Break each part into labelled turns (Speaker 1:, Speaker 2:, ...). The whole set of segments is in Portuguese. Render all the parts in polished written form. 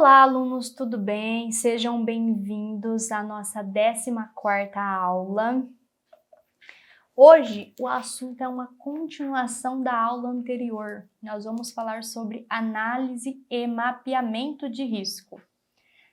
Speaker 1: Olá, alunos, tudo bem? Sejam bem-vindos à nossa 14ª aula. Hoje, o assunto é uma continuação da aula anterior. Nós vamos falar sobre análise e mapeamento de risco.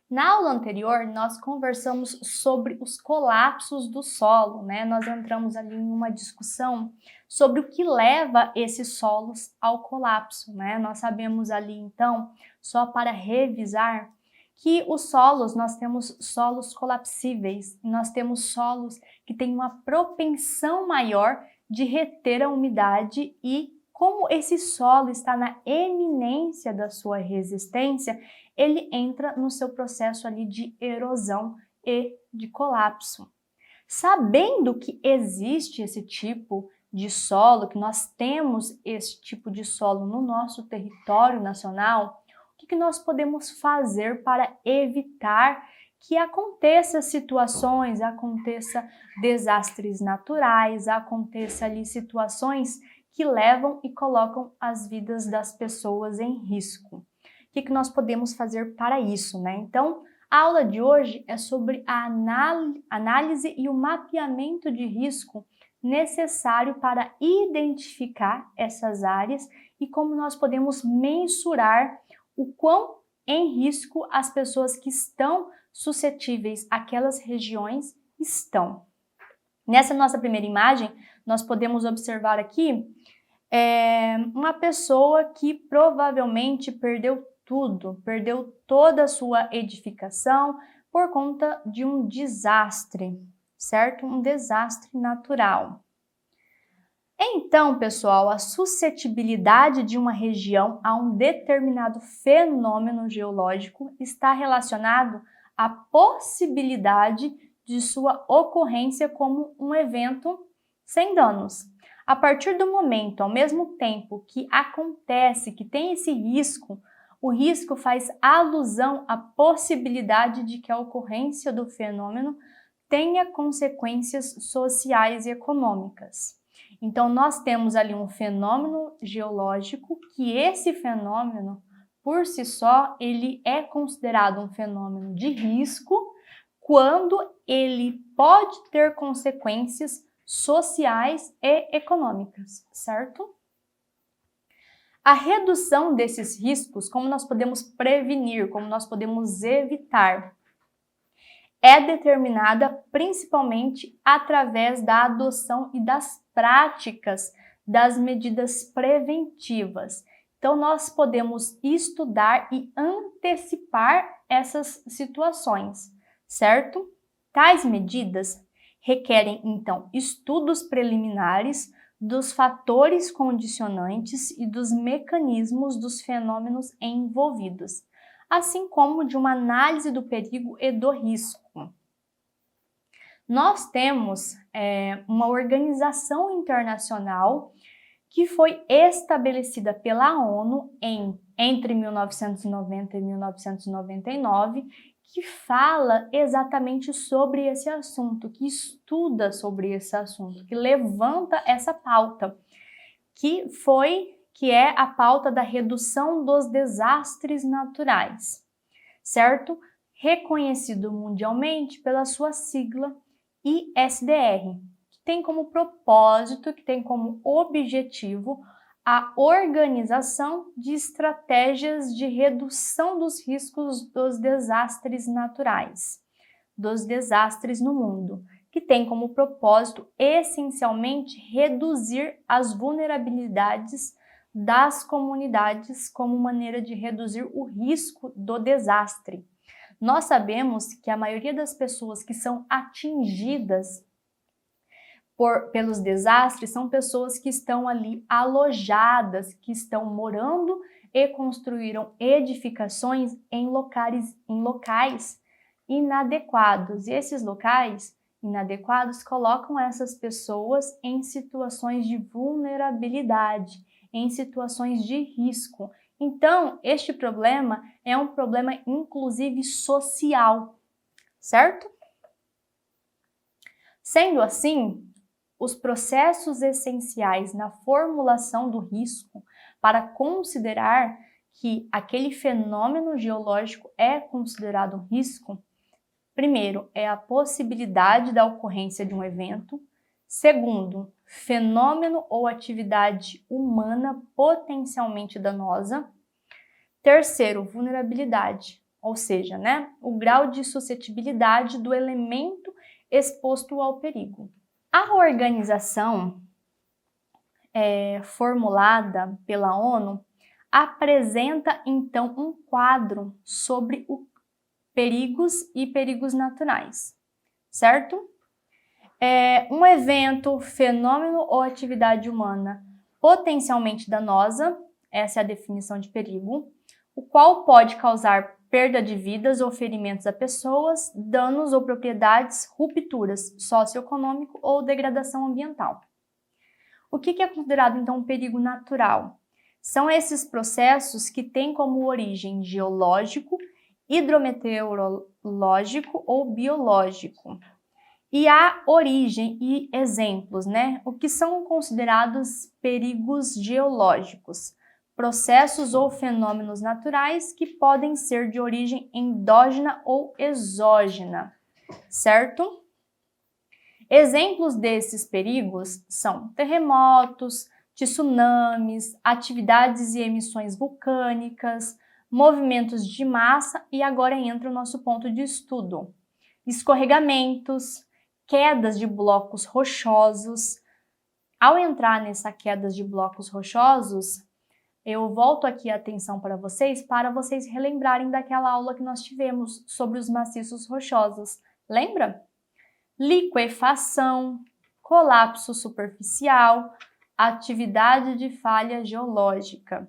Speaker 1: Na aula anterior, nós conversamos sobre os colapsos do solo, né? Nós entramos ali em uma discussão sobre o que leva esses solos ao colapso, né? Nós sabemos ali, então, só para revisar, que os solos, nós temos solos colapsíveis, nós temos solos que têm uma propensão maior de reter a umidade e como esse solo está na eminência da sua resistência, ele entra no seu processo ali de erosão e de colapso. Sabendo que existe esse tipo de solo, que nós temos esse tipo de solo no nosso território nacional, o que nós podemos fazer para evitar que aconteça situações, aconteça desastres naturais, aconteça ali situações que levam e colocam as vidas das pessoas em risco. O que nós podemos fazer para isso, né? Então, a aula de hoje é sobre a análise e o mapeamento de risco necessário para identificar essas áreas e como nós podemos mensurar o quão em risco as pessoas que estão suscetíveis àquelas regiões estão. Nessa nossa primeira imagem, nós podemos observar aqui uma pessoa que provavelmente perdeu tudo, perdeu toda a sua edificação por conta de um desastre, certo? Um desastre natural. Então, pessoal, a suscetibilidade de uma região a um determinado fenômeno geológico está relacionado à possibilidade de sua ocorrência como um evento sem danos. A partir do momento, ao mesmo tempo que acontece, que tem esse risco, o risco faz alusão à possibilidade de que a ocorrência do fenômeno tenha consequências sociais e econômicas. Então, nós temos ali um fenômeno geológico que esse fenômeno, por si só, ele é considerado um fenômeno de risco quando ele pode ter consequências sociais e econômicas, certo? A redução desses riscos, como nós podemos prevenir, como nós podemos evitar, é determinada principalmente através da adoção e das práticas das medidas preventivas. Então, nós podemos estudar e antecipar essas situações, certo? Tais medidas requerem, então, estudos preliminares dos fatores condicionantes e dos mecanismos dos fenômenos envolvidos, assim como de uma análise do perigo e do risco. Nós temos uma organização internacional que foi estabelecida pela ONU entre 1990 e 1999, que fala exatamente sobre esse assunto, que estuda sobre esse assunto, que levanta essa pauta, que é a pauta da redução dos desastres naturais, certo? Reconhecido mundialmente pela sua sigla ISDR, que tem como propósito, que tem como objetivo a organização de estratégias de redução dos riscos dos desastres naturais, dos desastres no mundo, que tem como propósito essencialmente reduzir as vulnerabilidades das comunidades como maneira de reduzir o risco do desastre. Nós sabemos que a maioria das pessoas que são atingidas pelos desastres são pessoas que estão ali alojadas, que estão morando e construíram edificações em locais inadequados. E esses locais inadequados colocam essas pessoas em situações de vulnerabilidade, em situações de risco. Então, este problema é um problema inclusive social, certo? Sendo assim, os processos essenciais na formulação do risco para considerar que aquele fenômeno geológico é considerado um risco? Primeiro, é a possibilidade da ocorrência de um evento. Segundo, fenômeno ou atividade humana potencialmente danosa. Terceiro, vulnerabilidade, ou seja, o grau de suscetibilidade do elemento exposto ao perigo. A organização formulada pela ONU apresenta então um quadro sobre perigos e perigos naturais, certo? Um evento, fenômeno ou atividade humana potencialmente danosa, essa é a definição de perigo, o qual pode causar perda de vidas ou ferimentos a pessoas, danos ou propriedades, rupturas socioeconômico ou degradação ambiental. O que é considerado então um perigo natural? São esses processos que têm como origem geológico, hidrometeorológico ou biológico. E há origem e exemplos, O que são considerados perigos geológicos? Processos ou fenômenos naturais que podem ser de origem endógena ou exógena, certo? Exemplos desses perigos são terremotos, tsunamis, atividades e emissões vulcânicas, movimentos de massa e agora entra o nosso ponto de estudo: escorregamentos, quedas de blocos rochosos. Ao entrar nessa quedas de blocos rochosos, eu volto aqui a atenção para vocês relembrarem daquela aula que nós tivemos sobre os maciços rochosos. Lembra? Liquefação, colapso superficial, atividade de falha geológica.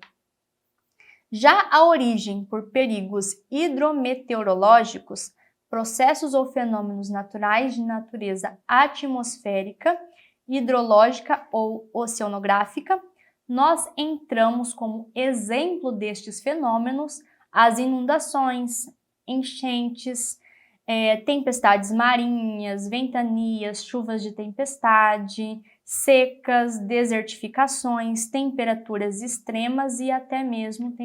Speaker 1: Já a origem por perigos hidrometeorológicos, processos ou fenômenos naturais de natureza atmosférica, hidrológica ou oceanográfica, nós entramos como exemplo destes fenômenos as inundações, enchentes, tempestades marinhas, ventanias, chuvas de tempestade, secas, desertificações, temperaturas extremas e até mesmo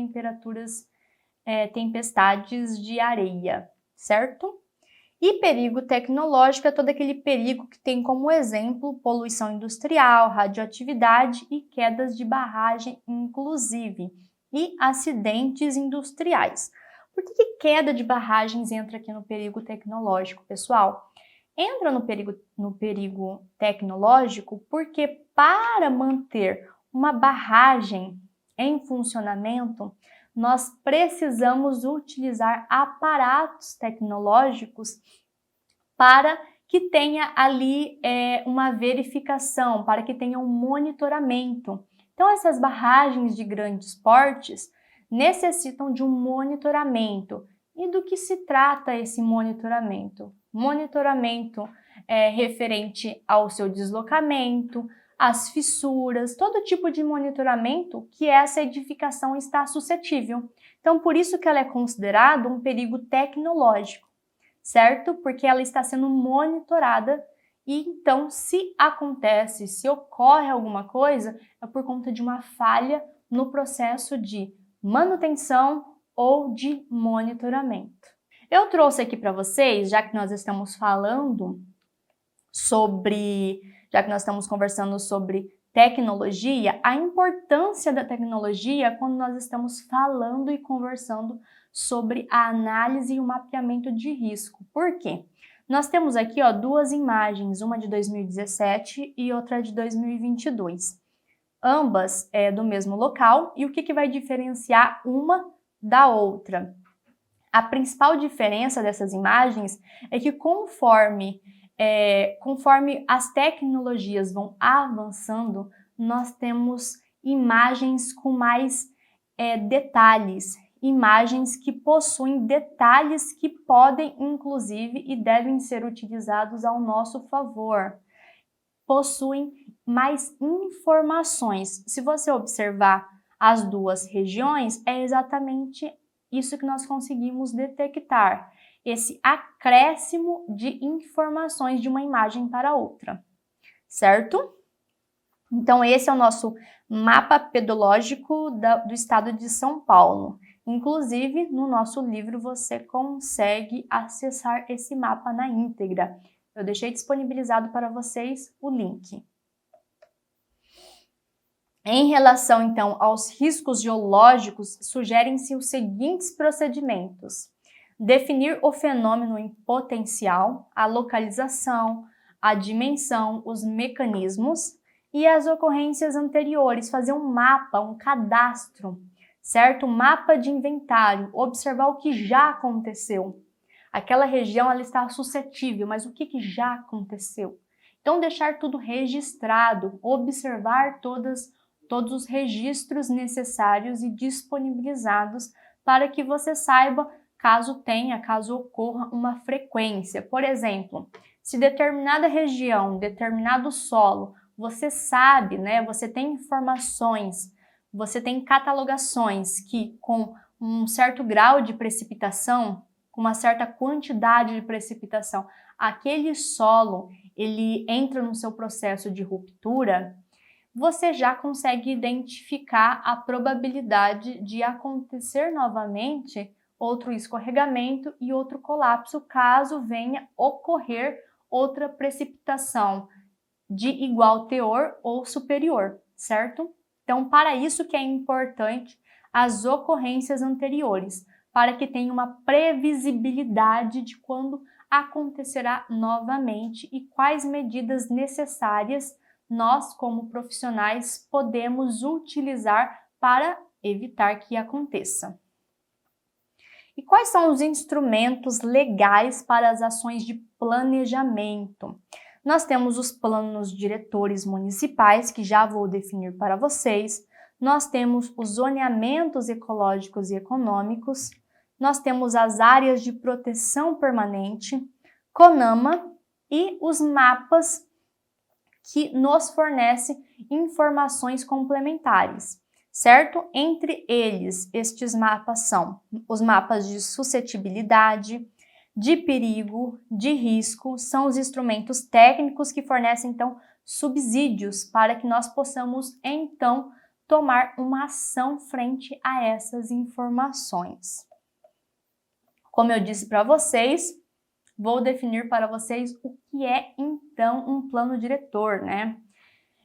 Speaker 1: tempestades de areia, certo? E perigo tecnológico é todo aquele perigo que tem como exemplo poluição industrial, radioatividade e quedas de barragem, inclusive, e acidentes industriais. Por que queda de barragens entra aqui no perigo tecnológico, pessoal? Entra no perigo tecnológico porque para manter uma barragem em funcionamento, nós precisamos utilizar aparatos tecnológicos para que tenha ali uma verificação, para que tenha um monitoramento. Então, essas barragens de grandes portes necessitam de um monitoramento. E do que se trata esse monitoramento? Monitoramento referente ao seu deslocamento, as fissuras, todo tipo de monitoramento que essa edificação está suscetível. Então, por isso que ela é considerada um perigo tecnológico, certo? Porque ela está sendo monitorada e então, se ocorre alguma coisa, é por conta de uma falha no processo de manutenção ou de monitoramento. Eu trouxe aqui para vocês, já que nós estamos conversando sobre tecnologia, a importância da tecnologia quando nós estamos falando e conversando sobre a análise e o mapeamento de risco. Por quê? Nós temos aqui duas imagens, uma de 2017 e outra de 2022. Ambas do mesmo local, e o que vai diferenciar uma da outra? A principal diferença dessas imagens é que conforme as tecnologias vão avançando, nós temos imagens com mais detalhes, imagens que possuem detalhes que podem, inclusive, e devem ser utilizados ao nosso favor. Possuem mais informações. Se você observar as duas regiões, é exatamente isso que nós conseguimos detectar, esse acréscimo de informações de uma imagem para outra, certo? Então, esse é o nosso Mapa Pedológico do Estado de São Paulo. Inclusive, no nosso livro você consegue acessar esse mapa na íntegra. Eu deixei disponibilizado para vocês o link. Em relação, então, aos riscos geológicos, sugerem-se os seguintes procedimentos: definir o fenômeno em potencial, a localização, a dimensão, os mecanismos e as ocorrências anteriores, fazer um mapa, um cadastro, certo? Um mapa de inventário, observar o que já aconteceu. Aquela região ela está suscetível, mas o que já aconteceu? Então, deixar tudo registrado, observar todos os registros necessários e disponibilizados para que você saiba caso ocorra uma frequência. Por exemplo, se determinada região, determinado solo, você sabe, né, você tem informações, você tem catalogações que com um certo grau de precipitação, com uma certa quantidade de precipitação, aquele solo, ele entra no seu processo de ruptura, você já consegue identificar a probabilidade de acontecer novamente outro escorregamento e outro colapso, caso venha ocorrer outra precipitação de igual teor ou superior, certo? Então, para isso que é importante as ocorrências anteriores, para que tenha uma previsibilidade de quando acontecerá novamente e quais medidas necessárias nós, como profissionais, podemos utilizar para evitar que aconteça. E quais são os instrumentos legais para as ações de planejamento? Nós temos os planos diretores municipais, que já vou definir para vocês. Nós temos os zoneamentos ecológicos e econômicos. Nós temos as áreas de proteção permanente, CONAMA e os mapas que nos fornece informações complementares, certo? Entre eles, estes mapas são os mapas de suscetibilidade, de perigo, de risco, são os instrumentos técnicos que fornecem, então, subsídios para que nós possamos, então, tomar uma ação frente a essas informações. Como eu disse para vocês, vou definir para vocês o que é, então, um plano diretor, né?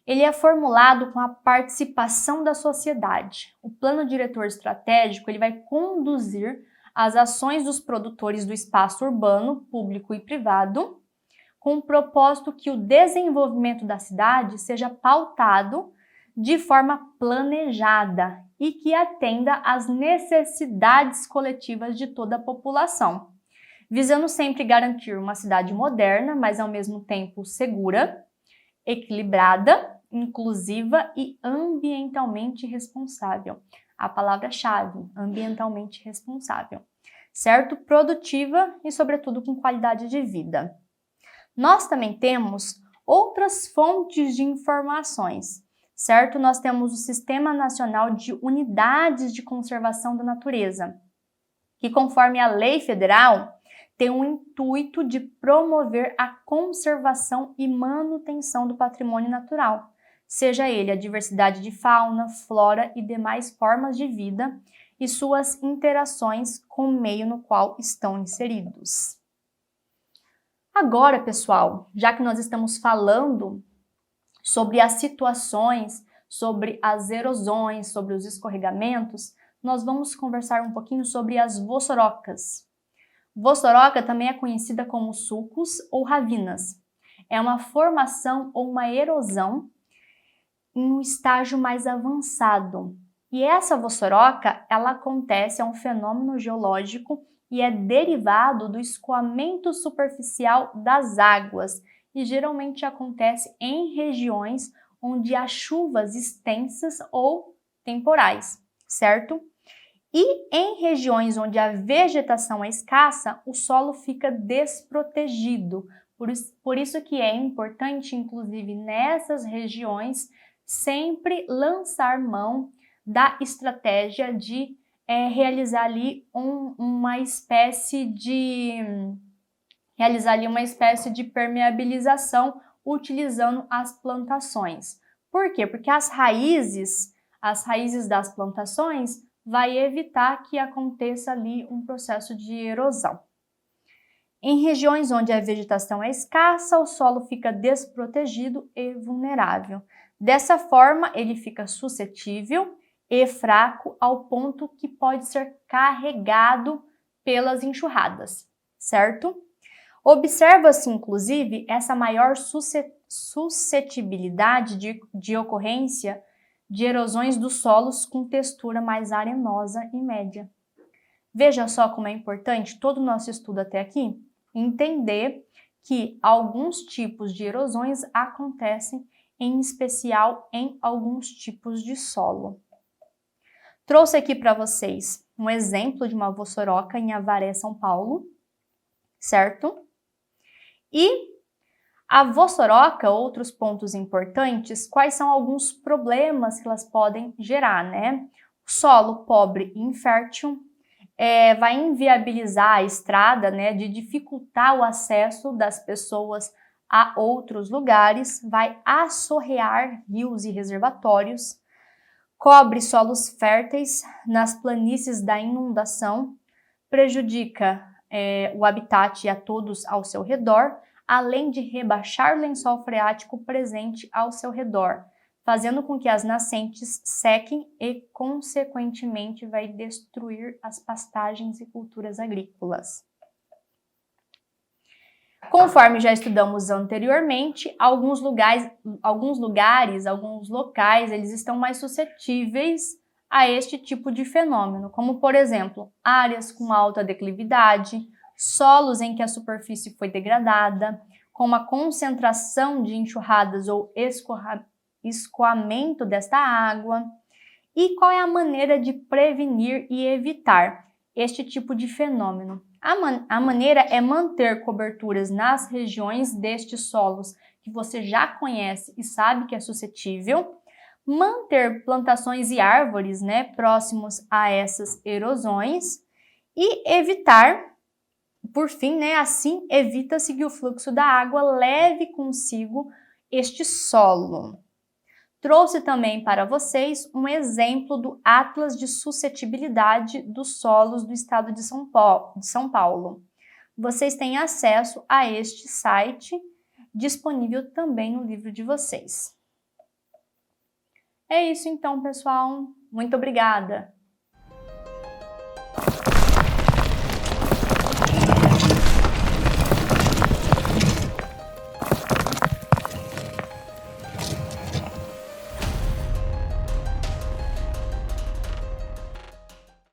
Speaker 1: Ele é formulado com a participação da sociedade. O plano diretor estratégico, ele vai conduzir as ações dos produtores do espaço urbano, público e privado, com o propósito que o desenvolvimento da cidade seja pautado de forma planejada e que atenda às necessidades coletivas de toda a população, visando sempre garantir uma cidade moderna, mas ao mesmo tempo segura, equilibrada, inclusiva e ambientalmente responsável. A palavra-chave, ambientalmente responsável, certo? Produtiva e, sobretudo, com qualidade de vida. Nós também temos outras fontes de informações, certo? Nós temos o Sistema Nacional de Unidades de Conservação da Natureza, que, conforme a lei federal, tem o intuito de promover a conservação e manutenção do patrimônio natural, seja ele a diversidade de fauna, flora e demais formas de vida e suas interações com o meio no qual estão inseridos. Agora, pessoal, já que nós estamos falando sobre as situações, sobre as erosões, sobre os escorregamentos, nós vamos conversar um pouquinho sobre as vossorocas. Vossoroca também é conhecida como sulcos ou ravinas. É uma formação ou uma erosão em um estágio mais avançado. E essa vossoroca, ela acontece, é um fenômeno geológico e é derivado do escoamento superficial das águas e geralmente acontece em regiões onde há chuvas extensas ou temporais, certo? E em regiões onde a vegetação é escassa, o solo fica desprotegido. Por isso que é importante, inclusive nessas regiões, sempre lançar mão da estratégia de realizar ali uma espécie de permeabilização utilizando as plantações. Por quê? Porque as raízes das plantações vai evitar que aconteça ali um processo de erosão. Em regiões onde a vegetação é escassa, o solo fica desprotegido e vulnerável. Dessa forma, ele fica suscetível e fraco ao ponto que pode ser carregado pelas enxurradas, certo? Observa-se, inclusive, essa maior suscetibilidade de ocorrência de erosões dos solos com textura mais arenosa e média. Veja só como é importante todo o nosso estudo até aqui entender que alguns tipos de erosões acontecem, em especial em alguns tipos de solo. Trouxe aqui para vocês um exemplo de uma vossoroca em Avaré, São Paulo, certo? E a vossoroca, outros pontos importantes, quais são alguns problemas que elas podem gerar, né? O solo pobre e infértil, vai inviabilizar a estrada, né, de dificultar o acesso das pessoas a outros lugares, vai assorear rios e reservatórios, cobre solos férteis nas planícies da inundação, prejudica o habitat e a todos ao seu redor, além de rebaixar o lençol freático presente ao seu redor, fazendo com que as nascentes sequem e, consequentemente, vai destruir as pastagens e culturas agrícolas. Conforme já estudamos anteriormente, alguns locais, eles estão mais suscetíveis a este tipo de fenômeno, como, por exemplo, áreas com alta declividade, solos em que a superfície foi degradada, com uma concentração de enxurradas ou escoamento desta água. E qual é a maneira de prevenir e evitar este tipo de fenômeno? A maneira é manter coberturas nas regiões destes solos que você já conhece e sabe que é suscetível, manter plantações e árvores, né, próximos a essas erosões e evitar, por fim, né, assim evita-se que o fluxo da água leve consigo este solo. Trouxe também para vocês um exemplo do Atlas de Suscetibilidade dos Solos do Estado de São Paulo. Vocês têm acesso a este site, disponível também no livro de vocês. É isso então, pessoal. Muito obrigada!